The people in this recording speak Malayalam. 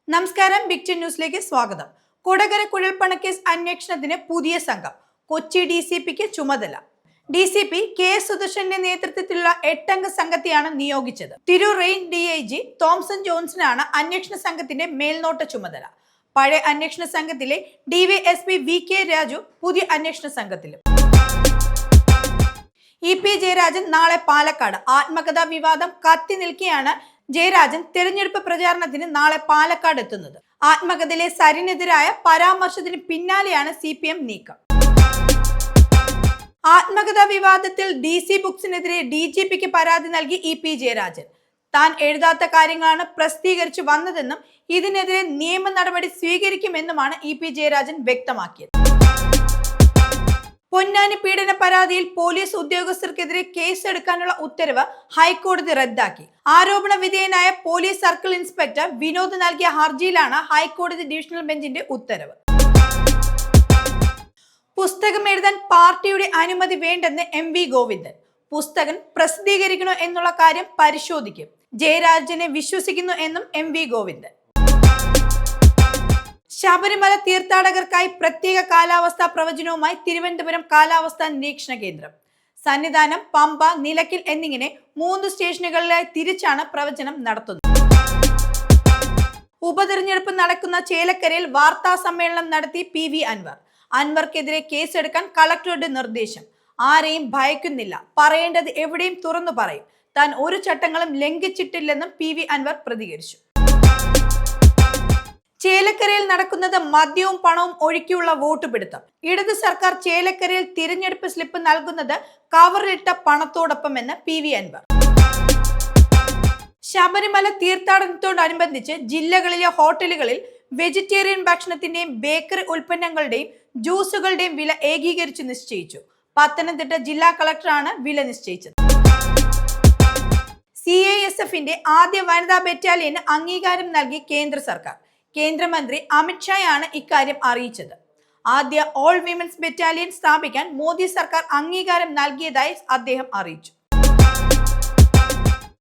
നമസ്കാരം, ബിഗ് ടെൻ ന്യൂസിലേക്ക് സ്വാഗതം. കൊടകര കുഴൽപ്പണക്കേസ് അന്വേഷണത്തിന് പുതിയ സംഘം. കൊച്ചി DCPക്ക് ചുമതല. DCP KS സുദർശന്റെ നേതൃത്വത്തിലുള്ള 8-അംഗ സംഘത്തെയാണ് നിയോഗിച്ചത്. തിരൂർ റേഞ്ച് DIG തോംസൺ ജോൺസനാണ് അന്വേഷണ സംഘത്തിന്റെ മേൽനോട്ട ചുമതല. പഴയ അന്വേഷണ സംഘത്തിലെ DYSP VK രാജു പുതിയ അന്വേഷണ സംഘത്തിലും. EP ജയരാജൻ നാളെ പാലക്കാട്. ആത്മകഥാ വിവാദം കത്തി നിൽക്കെയാണ് ജയരാജൻ തെരഞ്ഞെടുപ്പ് പ്രചാരണത്തിന് നാളെ പാലക്കാട് എത്തുന്നത്. ആത്മകഥയിലെ സരിനെതിരായ പരാമർശത്തിന് പിന്നാലെയാണ് CPM നീക്കം. ആത്മകഥാ വിവാദത്തിൽ DC ബുക്സിനെതിരെ DGPക്ക് പരാതി നൽകി EP ജയരാജൻ. താൻ എഴുതാത്ത കാര്യങ്ങളാണ് പ്രസിദ്ധീകരിച്ചു വന്നതെന്നും ഇതിനെതിരെ നിയമ നടപടി സ്വീകരിക്കുമെന്നുമാണ് EP ജയരാജൻ വ്യക്തമാക്കിയത്. പൊന്നാനി പീഡന പരാതിയിൽ പോലീസ് ഉദ്യോഗസ്ഥർക്കെതിരെ കേസ് എടുക്കാനുള്ള ഉത്തരവ് ഹൈക്കോടതി റദ്ദാക്കി. ആരോപണ വിധേയനായ പോലീസ് സർക്കിൾ ഇൻസ്പെക്ടർ വിനോദ് നൽകിയ ഹർജിയിലാണ് ഹൈക്കോടതി ഡിവിഷണൽ ബെഞ്ചിന്റെ ഉത്തരവ്. പുസ്തകം എഴുതാൻ പാർട്ടിയുടെ അനുമതി വേണ്ടെന്ന് MV ഗോവിന്ദൻ. പുസ്തകം പ്രസിദ്ധീകരിക്കണോ എന്നുള്ള കാര്യം പരിശോധിക്കും. ജയരാജനെ വിശ്വസിക്കുന്നു എന്നും MV ഗോവിന്ദൻ. ശബരിമല തീർത്ഥാടകർക്കായി പ്രത്യേക കാലാവസ്ഥാ പ്രവചനവുമായി തിരുവനന്തപുരം കാലാവസ്ഥാ നിരീക്ഷണ കേന്ദ്രം. സന്നിധാനം, പമ്പ, നിലയ്ക്കൽ എന്നിങ്ങനെ 3 സ്റ്റേഷനുകളിലായി തിരിച്ചാണ് പ്രവചനം നടത്തുന്നത്. ഉപതെരഞ്ഞെടുപ്പ് നടക്കുന്ന ചേലക്കരയിൽ വാർത്താ സമ്മേളനം നടത്തി PV അൻവർ. അൻവർക്കെതിരെ കേസെടുക്കാൻ കളക്ടറുടെ നിർദ്ദേശം. ആരെയും ഭയക്കുന്നില്ല, പറയേണ്ടത് എവിടെയും തുറന്നു പറയും. താൻ ഒരു ചട്ടങ്ങളും ലംഘിച്ചിട്ടില്ലെന്നും PV അൻവർ പ്രതികരിച്ചു. ചേലക്കരയിൽ നടക്കുന്നത് മദ്യവും പണവും ഒഴുക്കിയുള്ള വോട്ട് പിടുത്തം. ഇടത് സർക്കാർ ചേലക്കരയിൽ തിരഞ്ഞെടുപ്പ് സ്ലിപ്പ് നൽകുന്നത് കവറിലിട്ട പണത്തോടൊപ്പമെന്ന് PV അൻവർ. ശബരിമല തീർത്ഥാടനത്തോടനുബന്ധിച്ച് ജില്ലകളിലെ ഹോട്ടലുകളിൽ വെജിറ്റേറിയൻ ഭക്ഷണത്തിന്റെയും ബേക്കറി ഉൽപ്പന്നങ്ങളുടെയും ജ്യൂസുകളുടെയും വില ഏകീകരിച്ച് നിശ്ചയിച്ചു. പത്തനംതിട്ട ജില്ലാ കളക്ടറാണ് വില നിശ്ചയിച്ചത്. CISFന്റെ ആദ്യ വനിതാ ബറ്റാലിയന് അംഗീകാരം നൽകി കേന്ദ്ര സർക്കാർ. കേന്ദ്രമന്ത്രി അമിത് ഷായാണ് ഇക്കാര്യം അറിയിച്ചത്. ആദ്യ ഓൾ വിമൻസ് ബറ്റാലിയൻ സ്ഥാപിക്കാൻ മോദി സർക്കാർ അംഗീകാരം നൽകിയതായി അദ്ദേഹം അറിയിച്ചു.